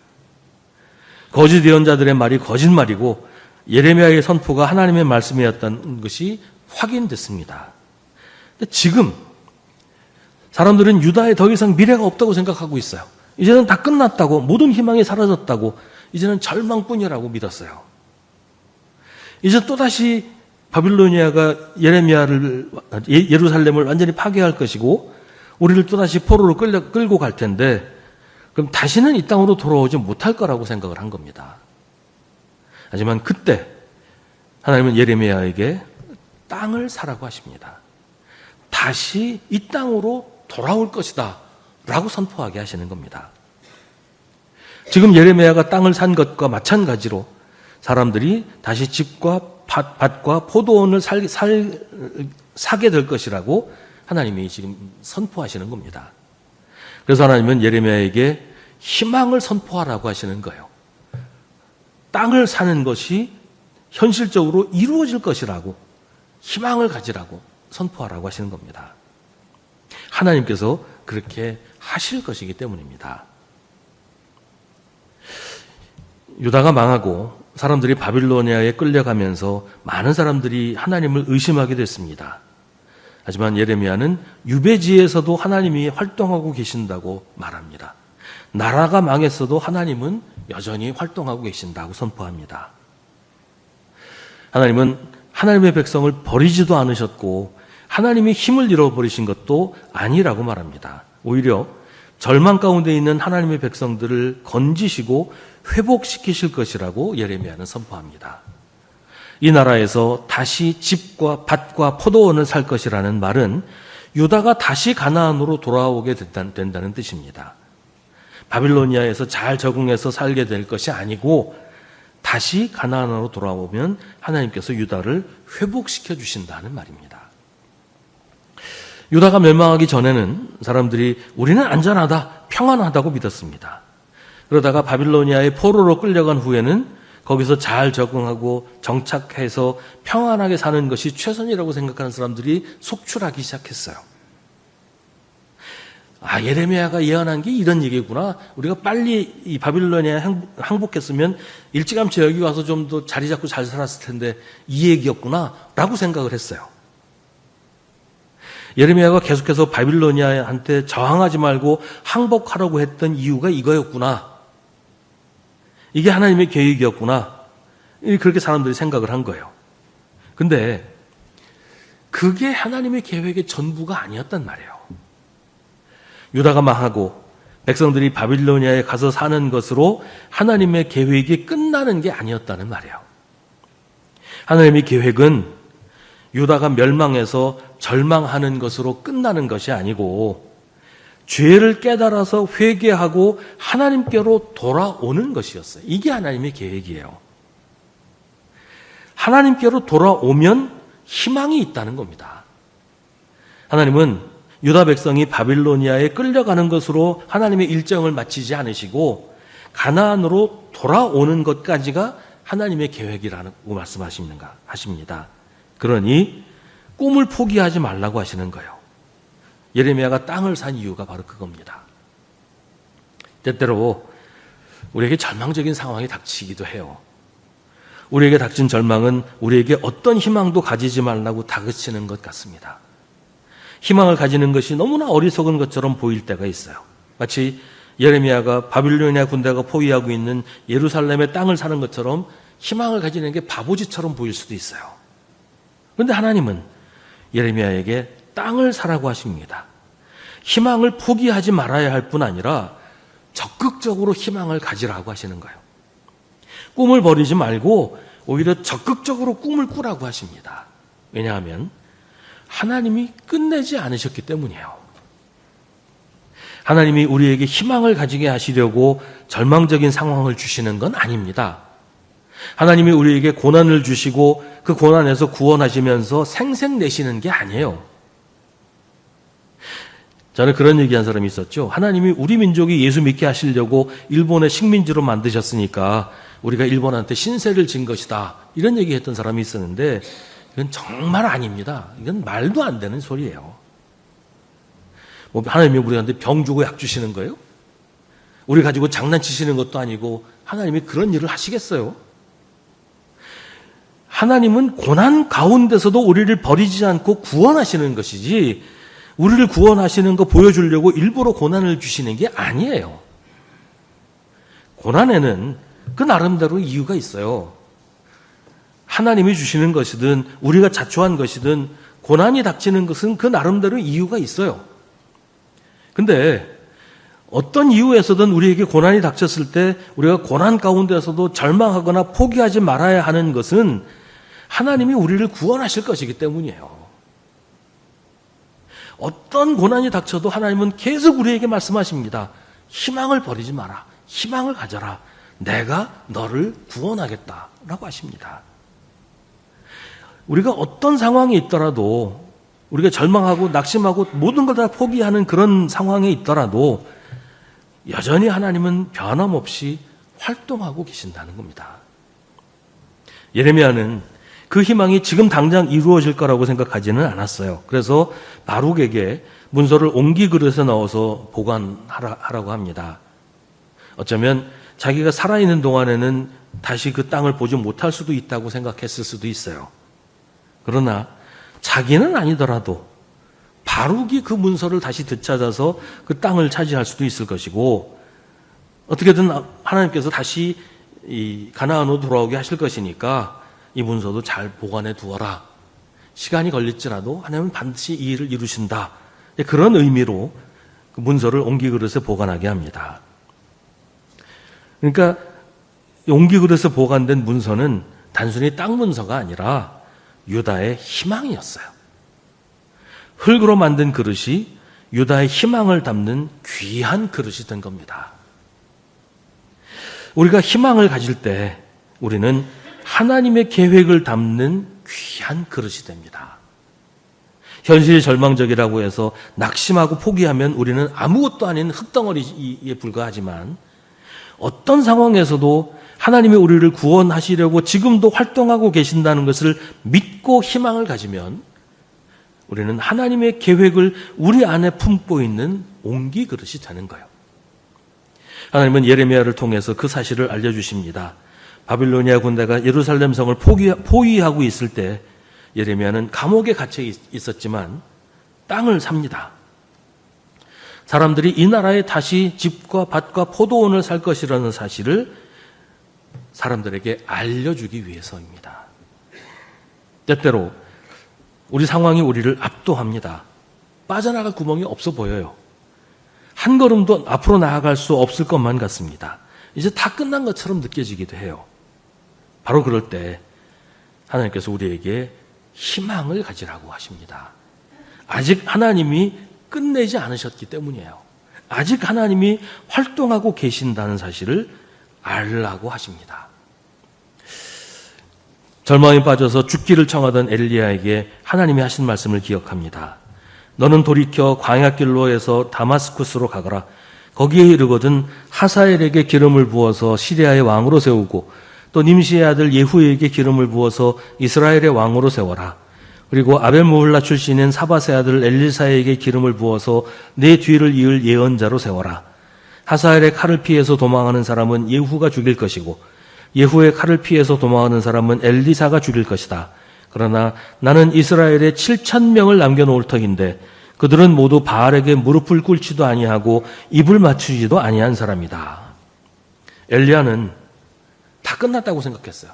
거짓 예언자들의 말이 거짓말이고 예레미야의 선포가 하나님의 말씀이었다는 것이 확인됐습니다. 근데 지금 사람들은 유다에 더 이상 미래가 없다고 생각하고 있어요. 이제는 다 끝났다고, 모든 희망이 사라졌다고, 이제는 절망뿐이라고 믿었어요. 이제 또다시 바빌로니아가 예루살렘을 완전히 파괴할 것이고 우리를 또다시 포로로 끌고 갈 텐데, 그럼 다시는 이 땅으로 돌아오지 못할 거라고 생각을 한 겁니다. 하지만 그때 하나님은 예레미야에게 땅을 사라고 하십니다. 다시 이 땅으로 돌아올 것이다 라고 선포하게 하시는 겁니다. 지금 예레미야가 땅을 산 것과 마찬가지로 사람들이 다시 집과 밭과 포도원을 사게 될 것이라고 하나님이 지금 선포하시는 겁니다. 그래서 하나님은 예레미야에게 희망을 선포하라고 하시는 거예요. 땅을 사는 것이 현실적으로 이루어질 것이라고, 희망을 가지라고 선포하라고 하시는 겁니다. 하나님께서 그렇게 하실 것이기 때문입니다. 유다가 망하고 사람들이 바빌로니아에 끌려가면서 많은 사람들이 하나님을 의심하게 됐습니다. 하지만 예레미야는 유배지에서도 하나님이 활동하고 계신다고 말합니다. 나라가 망했어도 하나님은 여전히 활동하고 계신다고 선포합니다. 하나님은 하나님의 백성을 버리지도 않으셨고 하나님이 힘을 잃어버리신 것도 아니라고 말합니다. 오히려 절망 가운데 있는 하나님의 백성들을 건지시고 회복시키실 것이라고 예레미야는 선포합니다. 이 나라에서 다시 집과 밭과 포도원을 살 것이라는 말은 유다가 다시 가나안으로 돌아오게 된다는 뜻입니다. 바빌로니아에서 잘 적응해서 살게 될 것이 아니고 다시 가나안으로 돌아오면 하나님께서 유다를 회복시켜 주신다는 말입니다. 유다가 멸망하기 전에는 사람들이 우리는 안전하다, 평안하다고 믿었습니다. 그러다가 바빌로니아의 포로로 끌려간 후에는 거기서 잘 적응하고 정착해서 평안하게 사는 것이 최선이라고 생각하는 사람들이 속출하기 시작했어요. 예레미야가 예언한 게 이런 얘기구나. 우리가 빨리 이 바빌로니아에 항복했으면 일찌감치 여기 와서 좀 더 자리 잡고 잘 살았을 텐데 이 얘기였구나 라고 생각을 했어요. 예레미야가 계속해서 바빌로니아한테 저항하지 말고 항복하라고 했던 이유가 이거였구나. 이게 하나님의 계획이었구나. 그렇게 사람들이 생각을 한 거예요. 근데 그게 하나님의 계획의 전부가 아니었단 말이에요. 유다가 망하고 백성들이 바빌로니아에 가서 사는 것으로 하나님의 계획이 끝나는 게 아니었다는 말이에요. 하나님의 계획은 유다가 멸망해서 절망하는 것으로 끝나는 것이 아니고 죄를 깨달아서 회개하고 하나님께로 돌아오는 것이었어요. 이게 하나님의 계획이에요. 하나님께로 돌아오면 희망이 있다는 겁니다. 하나님은 유다 백성이 바빌로니아에 끌려가는 것으로 하나님의 일정을 마치지 않으시고 가나안으로 돌아오는 것까지가 하나님의 계획이라고 말씀하십니다. 그러니 꿈을 포기하지 말라고 하시는 거예요. 예레미야가 땅을 산 이유가 바로 그겁니다. 때때로 우리에게 절망적인 상황이 닥치기도 해요. 우리에게 닥친 절망은 우리에게 어떤 희망도 가지지 말라고 다그치는 것 같습니다. 희망을 가지는 것이 너무나 어리석은 것처럼 보일 때가 있어요. 마치 예레미야가 바빌로니아 군대가 포위하고 있는 예루살렘의 땅을 사는 것처럼 희망을 가지는 게 바보짓처럼 보일 수도 있어요. 그런데 하나님은 예레미야에게 땅을 사라고 하십니다. 희망을 포기하지 말아야 할 뿐 아니라 적극적으로 희망을 가지라고 하시는 거예요. 꿈을 버리지 말고 오히려 적극적으로 꿈을 꾸라고 하십니다. 왜냐하면 하나님이 끝내지 않으셨기 때문이에요. 하나님이 우리에게 희망을 가지게 하시려고 절망적인 상황을 주시는 건 아닙니다. 하나님이 우리에게 고난을 주시고 그 고난에서 구원하시면서 생색내시는 게 아니에요. 저는 그런 얘기한 사람이 있었죠. 하나님이 우리 민족이 예수 믿게 하시려고 일본의 식민지로 만드셨으니까 우리가 일본한테 신세를 진 것이다. 이런 얘기했던 사람이 있었는데 이건 정말 아닙니다. 이건 말도 안 되는 소리예요. 하나님이 우리한테 병 주고 약 주시는 거예요? 우리 가지고 장난치시는 것도 아니고 하나님이 그런 일을 하시겠어요? 하나님은 고난 가운데서도 우리를 버리지 않고 구원하시는 것이지 우리를 구원하시는 거 보여주려고 일부러 고난을 주시는 게 아니에요. 고난에는 그 나름대로 이유가 있어요. 하나님이 주시는 것이든 우리가 자초한 것이든 고난이 닥치는 것은 그 나름대로 이유가 있어요. 근데 어떤 이유에서든 우리에게 고난이 닥쳤을 때 우리가 고난 가운데서도 절망하거나 포기하지 말아야 하는 것은 하나님이 우리를 구원하실 것이기 때문이에요. 어떤 고난이 닥쳐도 하나님은 계속 우리에게 말씀하십니다. 희망을 버리지 마라. 희망을 가져라. 내가 너를 구원하겠다라고 하십니다. 우리가 어떤 상황에 있더라도 우리가 절망하고 낙심하고 모든 걸 다 포기하는 그런 상황에 있더라도 여전히 하나님은 변함없이 활동하고 계신다는 겁니다. 예레미야는 그 희망이 지금 당장 이루어질 거라고 생각하지는 않았어요. 그래서 바룩에게 문서를 옹기 그릇에 넣어서 보관하라고 합니다. 어쩌면 자기가 살아있는 동안에는 다시 그 땅을 보지 못할 수도 있다고 생각했을 수도 있어요. 그러나 자기는 아니더라도 바룩이 그 문서를 다시 되찾아서 그 땅을 차지할 수도 있을 것이고 어떻게든 하나님께서 다시 이 가나안으로 돌아오게 하실 것이니까 이 문서도 잘 보관해 두어라. 시간이 걸릴지라도 하나님은 반드시 이 일을 이루신다. 그런 의미로 그 문서를 옹기 그릇에 보관하게 합니다. 그러니까 옹기 그릇에 보관된 문서는 단순히 땅 문서가 아니라 유다의 희망이었어요. 흙으로 만든 그릇이 유다의 희망을 담는 귀한 그릇이 된 겁니다. 우리가 희망을 가질 때 우리는 하나님의 계획을 담는 귀한 그릇이 됩니다. 현실이 절망적이라고 해서 낙심하고 포기하면 우리는 아무것도 아닌 흙덩어리에 불과하지만 어떤 상황에서도 하나님이 우리를 구원하시려고 지금도 활동하고 계신다는 것을 믿고 희망을 가지면 우리는 하나님의 계획을 우리 안에 품고 있는 옹기 그릇이 되는 거예요. 하나님은 예레미야를 통해서 그 사실을 알려주십니다. 바빌로니아 군대가 예루살렘 성을 포위하고 있을 때 예레미야는 감옥에 갇혀 있었지만 땅을 삽니다. 사람들이 이 나라에 다시 집과 밭과 포도원을 살 것이라는 사실을 사람들에게 알려주기 위해서입니다. 때때로 우리 상황이 우리를 압도합니다. 빠져나갈 구멍이 없어 보여요. 한 걸음도 앞으로 나아갈 수 없을 것만 같습니다. 이제 다 끝난 것처럼 느껴지기도 해요. 바로 그럴 때 하나님께서 우리에게 희망을 가지라고 하십니다. 아직 하나님이 끝내지 않으셨기 때문이에요. 아직 하나님이 활동하고 계신다는 사실을 알라고 하십니다. 절망에 빠져서 죽기를 청하던 엘리야에게 하나님이 하신 말씀을 기억합니다. 너는 돌이켜 광야길로에서 다마스쿠스로 가거라. 거기에 이르거든 하사엘에게 기름을 부어서 시리아의 왕으로 세우고 또 님시의 아들 예후에게 기름을 부어서 이스라엘의 왕으로 세워라. 그리고 아벨무홀라 출신인 사밧의 아들 엘리사에게 기름을 부어서 내 뒤를 이을 예언자로 세워라. 하사엘의 칼을 피해서 도망하는 사람은 예후가 죽일 것이고 예후의 칼을 피해서 도망하는 사람은 엘리사가 죽일 것이다. 그러나 나는 이스라엘에 7,000명을 남겨놓을 터인데 그들은 모두 바알에게 무릎을 꿇지도 아니하고 입을 맞추지도 아니한 사람이다. 엘리야는 다 끝났다고 생각했어요.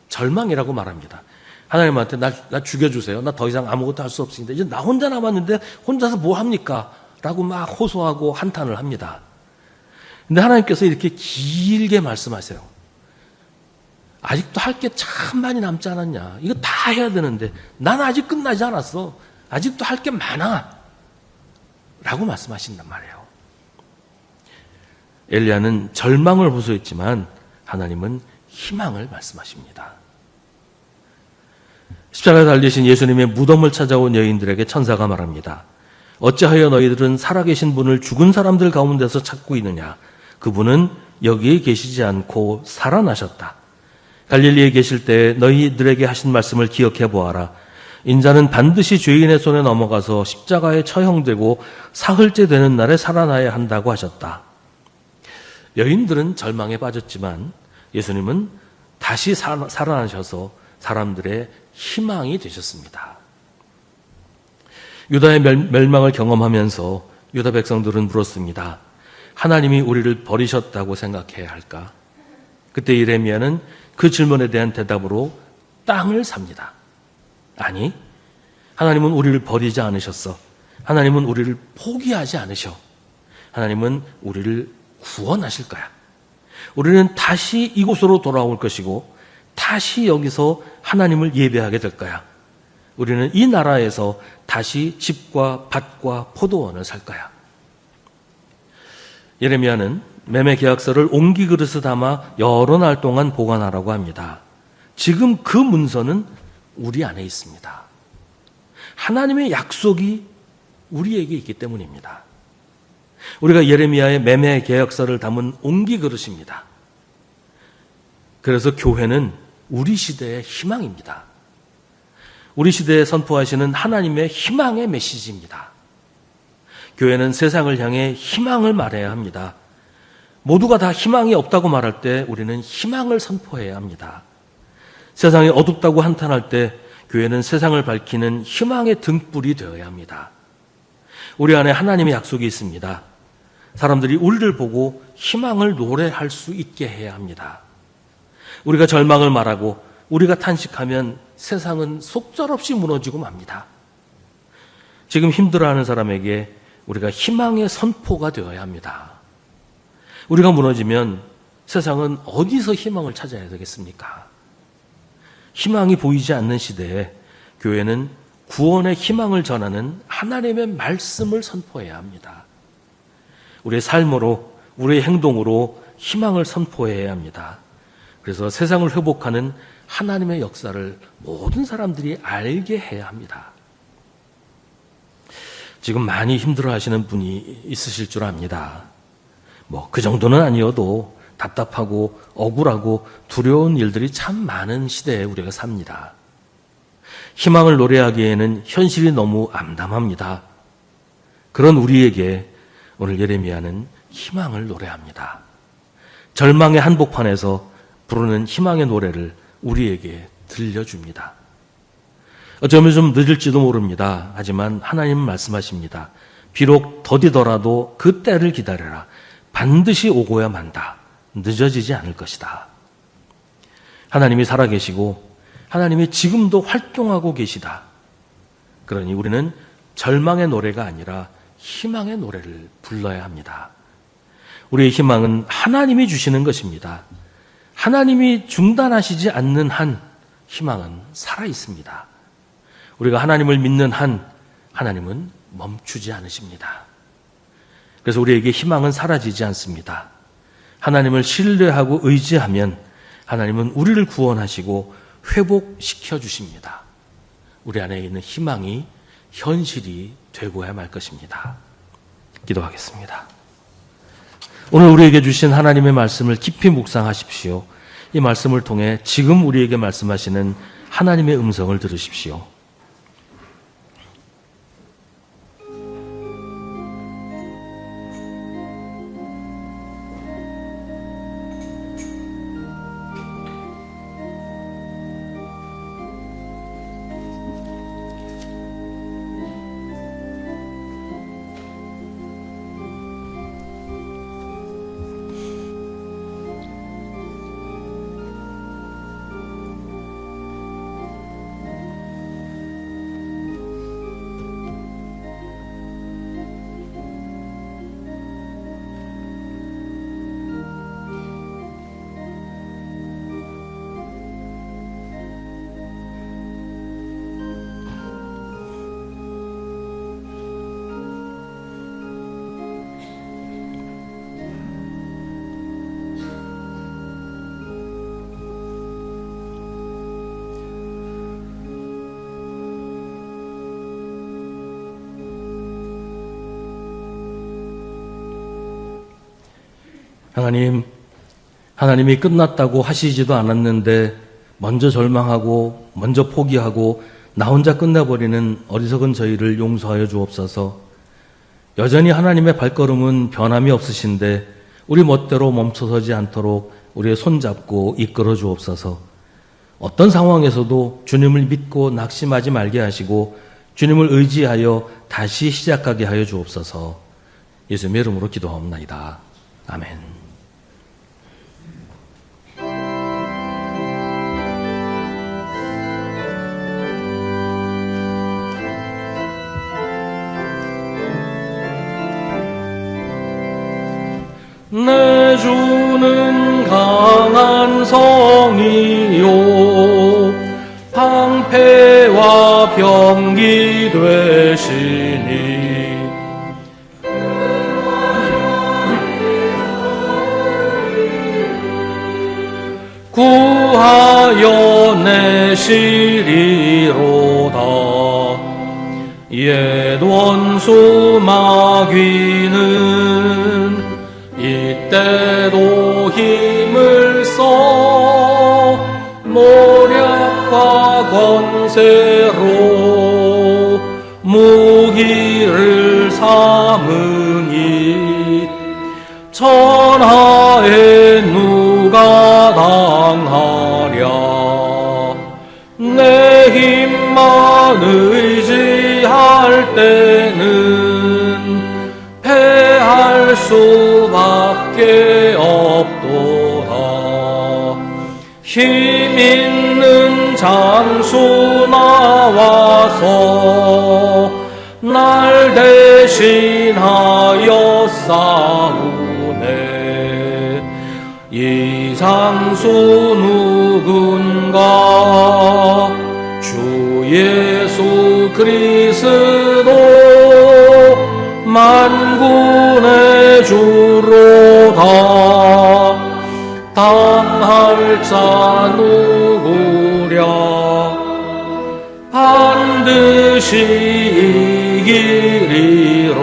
절망이라고 말합니다. 하나님한테 나 죽여주세요. 나 더 이상 아무것도 할 수 없습니다. 이제 나 혼자 남았는데 혼자서 뭐 합니까? 라고 막 호소하고 한탄을 합니다. 근데 하나님께서 이렇게 길게 말씀하세요. 아직도 할 게 참 많이 남지 않았냐. 이거 다 해야 되는데 난 아직 끝나지 않았어. 아직도 할 게 많아. 라고 말씀하신단 말이에요. 엘리야는 절망을 호소했지만 하나님은 희망을 말씀하십니다. 십자가에 달리신 예수님의 무덤을 찾아온 여인들에게 천사가 말합니다. 어찌하여 너희들은 살아계신 분을 죽은 사람들 가운데서 찾고 있느냐. 그분은 여기에 계시지 않고 살아나셨다. 갈릴리에 계실 때 너희들에게 하신 말씀을 기억해 보아라. 인자는 반드시 죄인의 손에 넘어가서 십자가에 처형되고 사흘째 되는 날에 살아나야 한다고 하셨다. 여인들은 절망에 빠졌지만 예수님은 다시 살아나셔서 사람들의 희망이 되셨습니다. 유다의 멸망을 경험하면서 유다 백성들은 물었습니다. 하나님이 우리를 버리셨다고 생각해야 할까? 그때 예레미야는 그 질문에 대한 대답으로 땅을 삽니다. 아니, 하나님은 우리를 버리지 않으셨어. 하나님은 우리를 포기하지 않으셔. 하나님은 우리를 구원하실 거야. 우리는 다시 이곳으로 돌아올 것이고 다시 여기서 하나님을 예배하게 될 거야. 우리는 이 나라에서 다시 집과 밭과 포도원을 살 거야. 예레미야는 매매 계약서를 옹기 그릇에 담아 여러 날 동안 보관하라고 합니다. 지금 그 문서는 우리 안에 있습니다. 하나님의 약속이 우리에게 있기 때문입니다. 우리가 예레미야의 매매 계약서를 담은 옹기 그릇입니다. 그래서 교회는 우리 시대의 희망입니다. 우리 시대에 선포하시는 하나님의 희망의 메시지입니다. 교회는 세상을 향해 희망을 말해야 합니다. 모두가 다 희망이 없다고 말할 때 우리는 희망을 선포해야 합니다. 세상이 어둡다고 한탄할 때 교회는 세상을 밝히는 희망의 등불이 되어야 합니다. 우리 안에 하나님의 약속이 있습니다. 사람들이 우리를 보고 희망을 노래할 수 있게 해야 합니다. 우리가 절망을 말하고 우리가 탄식하면 세상은 속절없이 무너지고 맙니다. 지금 힘들어하는 사람에게 우리가 희망의 선포가 되어야 합니다. 우리가 무너지면 세상은 어디서 희망을 찾아야 되겠습니까? 희망이 보이지 않는 시대에 교회는 구원의 희망을 전하는 하나님의 말씀을 선포해야 합니다. 우리의 삶으로, 우리의 행동으로 희망을 선포해야 합니다. 그래서 세상을 회복하는 하나님의 역사를 모든 사람들이 알게 해야 합니다. 지금 많이 힘들어하시는 분이 있으실 줄 압니다. 그 정도는 아니어도 답답하고 억울하고 두려운 일들이 참 많은 시대에 우리가 삽니다. 희망을 노래하기에는 현실이 너무 암담합니다. 그런 우리에게 오늘 예레미야는 희망을 노래합니다. 절망의 한복판에서 부르는 희망의 노래를 우리에게 들려줍니다. 어쩌면 좀 늦을지도 모릅니다. 하지만 하나님은 말씀하십니다. 비록 더디더라도 그 때를 기다려라. 반드시 오고야 만다. 늦어지지 않을 것이다. 하나님이 살아계시고 하나님이 지금도 활동하고 계시다. 그러니 우리는 절망의 노래가 아니라 희망의 노래를 불러야 합니다. 우리의 희망은 하나님이 주시는 것입니다. 하나님이 중단하시지 않는 한 희망은 살아 있습니다. 우리가 하나님을 믿는 한 하나님은 멈추지 않으십니다. 그래서 우리에게 희망은 사라지지 않습니다. 하나님을 신뢰하고 의지하면 하나님은 우리를 구원하시고 회복시켜 주십니다. 우리 안에 있는 희망이 현실이 되고야 말 것입니다. 기도하겠습니다. 오늘 우리에게 주신 하나님의 말씀을 깊이 묵상하십시오. 이 말씀을 통해 지금 우리에게 말씀하시는 하나님의 음성을 들으십시오. 하나님이 끝났다고 하시지도 않았는데 먼저 절망하고 먼저 포기하고 나 혼자 끝내버리는 어리석은 저희를 용서하여 주옵소서. 여전히 하나님의 발걸음은 변함이 없으신데 우리 멋대로 멈춰서지 않도록 우리의 손잡고 이끌어 주옵소서. 어떤 상황에서도 주님을 믿고 낙심하지 말게 하시고 주님을 의지하여 다시 시작하게 하여 주옵소서. 예수님의 이름으로 기도하옵나이다. 아멘. 내 주는 강한 성이요 방패와 병기 되시니 구하여 내시리로다. 옛 원수 마귀는 이때도 힘을 써 모략과 권세로 무기를 삼으니 천하에 누가 당하랴. 내 힘만 의지할 때는 패할 수밖에 없도다. 힘 있는 장수 나와서 날 대신하여 싸우네. 이 장수 누군가? 주 예수 그리스도 만군의 주로다. 당할 자 누구랴? 반드시 이기리로다.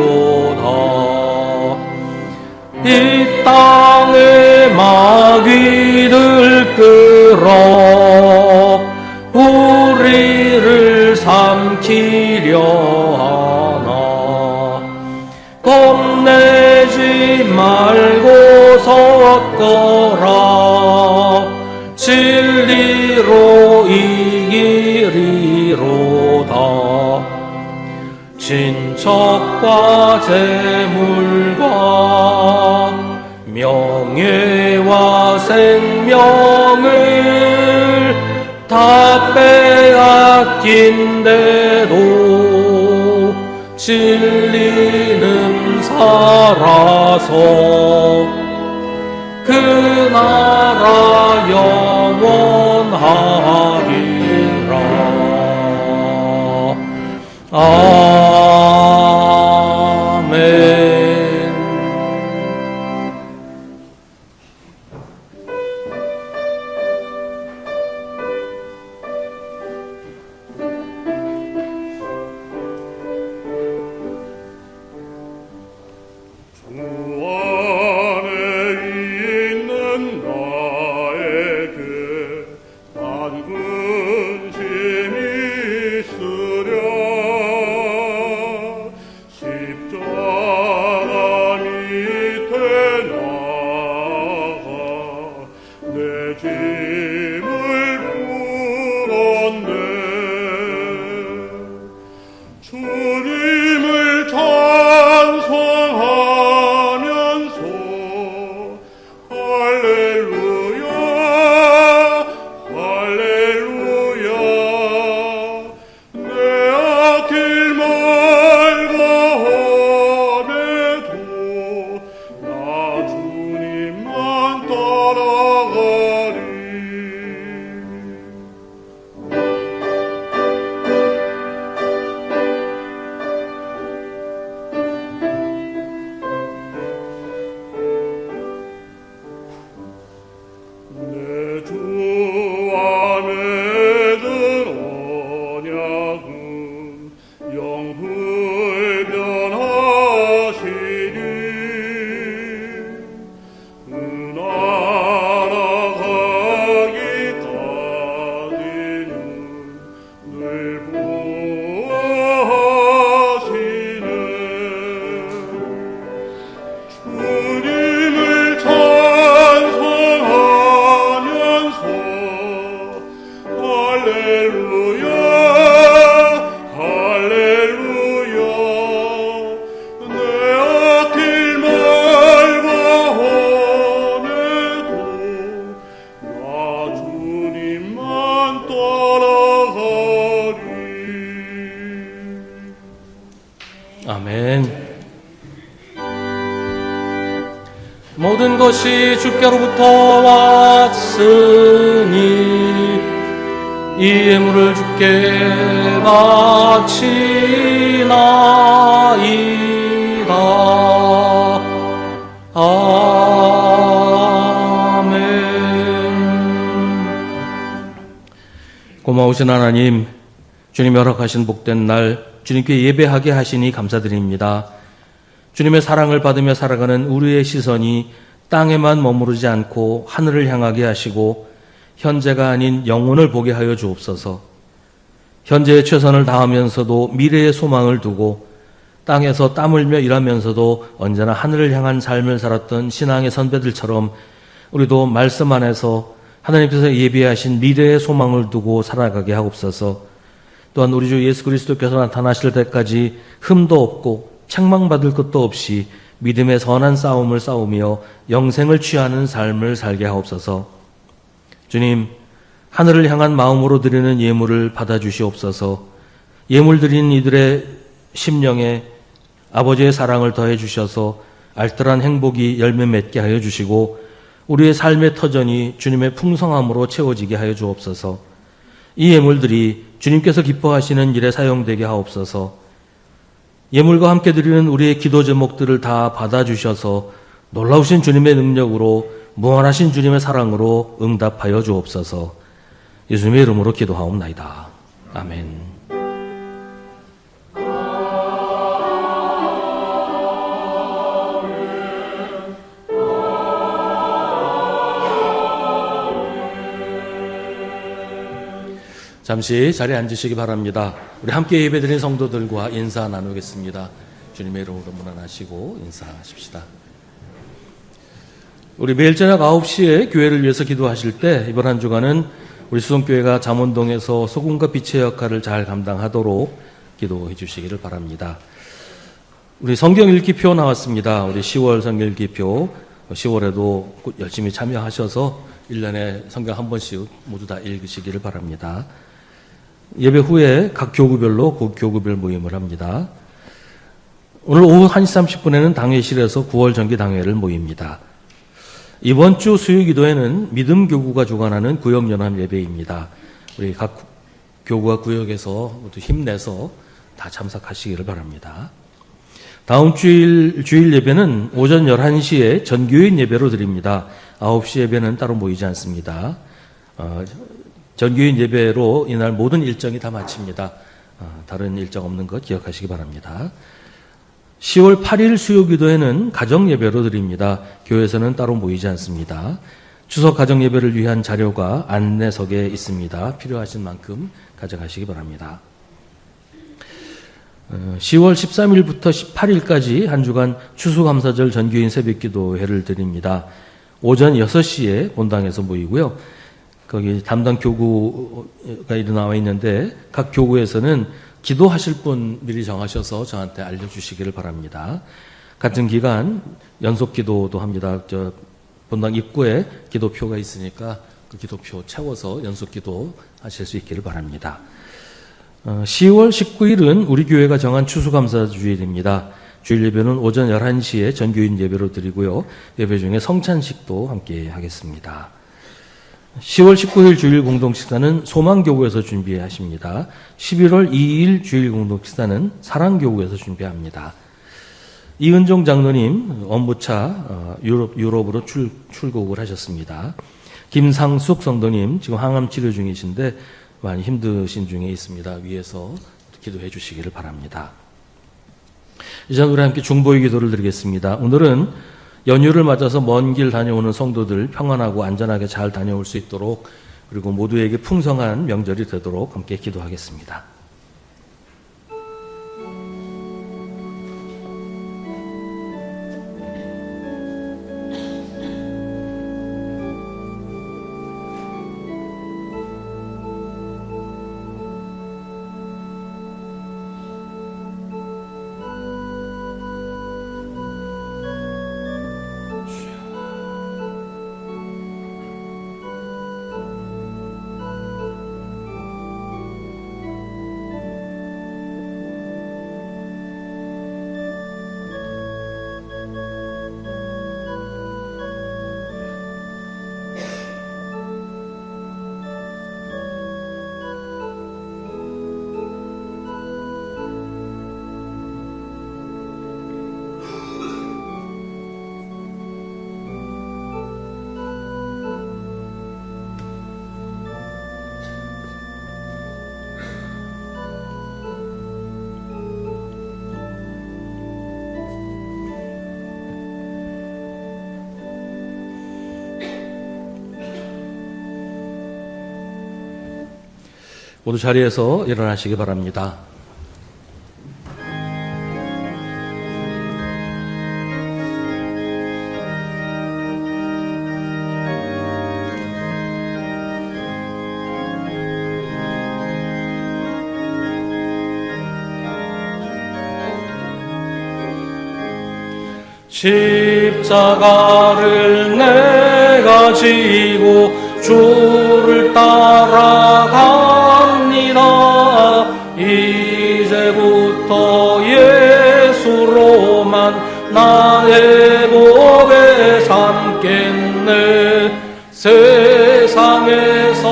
이 땅의 값과 재물과 명예와 생명을 다 빼앗긴데도 진리는 살아서 그 나라 영원하리라. 아멘. 아멘. 모든 것이 주께로부터 왔으니 이 예물을 주께 바치나이다. 아멘. 고마우신 하나님, 주님 허락하신 복된 날 주님께 예배하게 하시니 감사드립니다. 주님의 사랑을 받으며 살아가는 우리의 시선이 땅에만 머무르지 않고 하늘을 향하게 하시고 현재가 아닌 영혼을 보게 하여 주옵소서. 현재의 최선을 다하면서도 미래의 소망을 두고 땅에서 땀 흘며 일하면서도 언제나 하늘을 향한 삶을 살았던 신앙의 선배들처럼 우리도 말씀 안에서 하나님께서 예비하신 미래의 소망을 두고 살아가게 하옵소서. 또한 우리 주 예수 그리스도께서 나타나실 때까지 흠도 없고 책망받을 것도 없이 믿음의 선한 싸움을 싸우며 영생을 취하는 삶을 살게 하옵소서. 주님, 하늘을 향한 마음으로 드리는 예물을 받아주시옵소서. 예물 드리는 이들의 심령에 아버지의 사랑을 더해 주셔서 알뜰한 행복이 열매 맺게 하여 주시고 우리의 삶의 터전이 주님의 풍성함으로 채워지게 하여 주옵소서. 이 예물들이 주님께서 기뻐하시는 일에 사용되게 하옵소서. 예물과 함께 드리는 우리의 기도 제목들을 다 받아주셔서 놀라우신 주님의 능력으로 무한하신 주님의 사랑으로 응답하여 주옵소서. 예수님의 이름으로 기도하옵나이다. 아멘. 잠시 자리에 앉으시기 바랍니다. 우리 함께 예배드린 성도들과 인사 나누겠습니다. 주님의 이름으로 문안하시고 인사하십시다. 우리 매일 저녁 9시에 교회를 위해서 기도하실 때 이번 한 주간은 우리 수성교회가 잠원동에서 소금과 빛의 역할을 잘 감당하도록 기도해 주시기를 바랍니다. 우리 성경 읽기표 나왔습니다. 우리 10월 성경 읽기표, 10월에도 열심히 참여하셔서 1년에 성경 한 번씩 모두 다 읽으시기를 바랍니다. 예배 후에 각 교구별로 그 교구별 모임을 합니다. 오늘 오후 1시 30분에는 당회실에서 9월 정기 당회를 모입니다. 이번 주 수요기도에는 믿음 교구가 주관하는 구역연합 예배입니다. 우리 각 교구와 구역에서 모두 힘내서 다 참석하시기를 바랍니다. 다음 주일 예배는 오전 11시에 전교인 예배로 드립니다. 9시 예배는 따로 모이지 않습니다. 전교인 예배로 이날 모든 일정이 다 마칩니다. 다른 일정 없는 것 기억하시기 바랍니다. 10월 8일 수요기도에는 가정예배로 드립니다. 교회에서는 따로 모이지 않습니다. 추석 가정예배를 위한 자료가 안내석에 있습니다. 필요하신 만큼 가져가시기 바랍니다. 10월 13일부터 18일까지 한 주간 추수감사절 전교인 새벽기도회를 드립니다. 오전 6시에 본당에서 모이고요. 거기 담당 교구가 나와 있는데 각 교구에서는 기도하실 분 미리 정하셔서 저한테 알려주시기를 바랍니다. 같은 기간 연속 기도도 합니다. 본당 입구에 기도표가 있으니까 그 기도표 채워서 연속 기도 하실 수 있기를 바랍니다. 10월 19일은 우리 교회가 정한 추수감사 주일입니다. 주일 예배는 오전 11시에 전교인 예배로 드리고요. 예배 중에 성찬식도 함께 하겠습니다. 10월 19일 주일 공동식사는 소망교구에서 준비하십니다. 11월 2일 주일 공동식사는 사랑교구에서 준비합니다. 이은종 장로님 업무차 유럽으로 출국을 하셨습니다. 김상숙 성도님 지금 항암 치료 중이신데 많이 힘드신 중에 있습니다. 위에서 기도해 주시기를 바랍니다. 이제 우리 함께 중보의 기도를 드리겠습니다. 오늘은 연휴를 맞아서 먼 길 다녀오는 성도들 평안하고 안전하게 잘 다녀올 수 있도록 그리고 모두에게 풍성한 명절이 되도록 함께 기도하겠습니다. 모두 자리에서 일어나시기 바랍니다. 십자가를 내가 지고 주를 따라갑니다. 이제부터 예수로만 나의 법에 삼겠네. 세상에서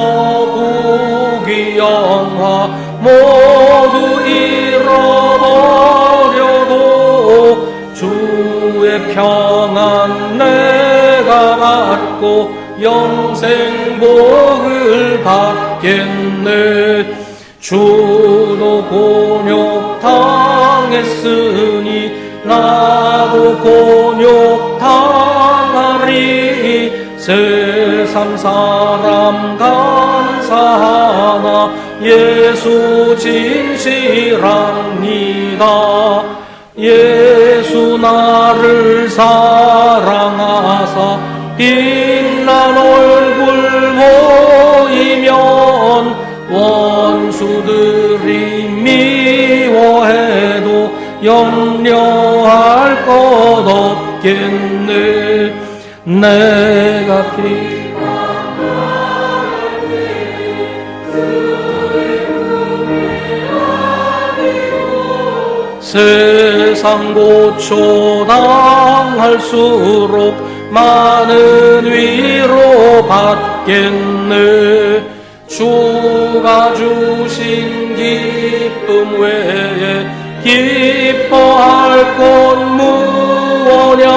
부귀영화 모두 잃어버려도 주의 평안 내가 받고 영생 복을 받겠네. 주도 곤욕 당했으니 나도 곤욕 당하리. 세상 사람 간사하나 예수 진실합니다. 예수 나를 사랑하사 빛난 얼굴 보이면 원수들이 미워해도 염려 것 없겠네. 내가 세상 고초당할수록 많은 위로 받겠네. 주가 주신 기쁨 외에 기뻐할 것 무엇냐.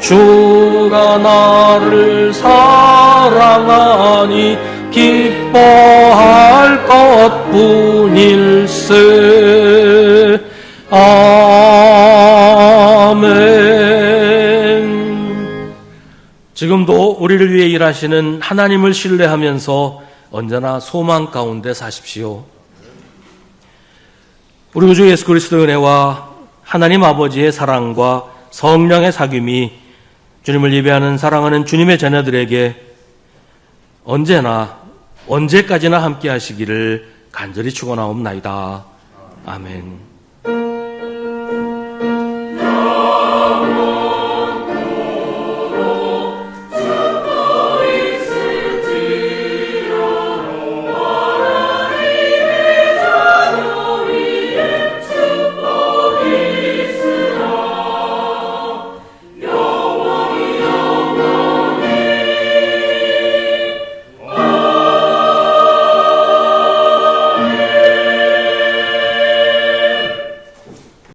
주가 나를 사랑하니 기뻐할 것뿐일세. 아멘. 지금도 우리를 위해 일하시는 하나님을 신뢰하면서 언제나 소망 가운데 사십시오. 우리 구주 예수 그리스도의 은혜와 하나님 아버지의 사랑과 성령의 사귐이 주님을 예배하는 사랑하는 주님의 자녀들에게 언제나 언제까지나 함께 하시기를 간절히 축원하옵나이다. 아멘.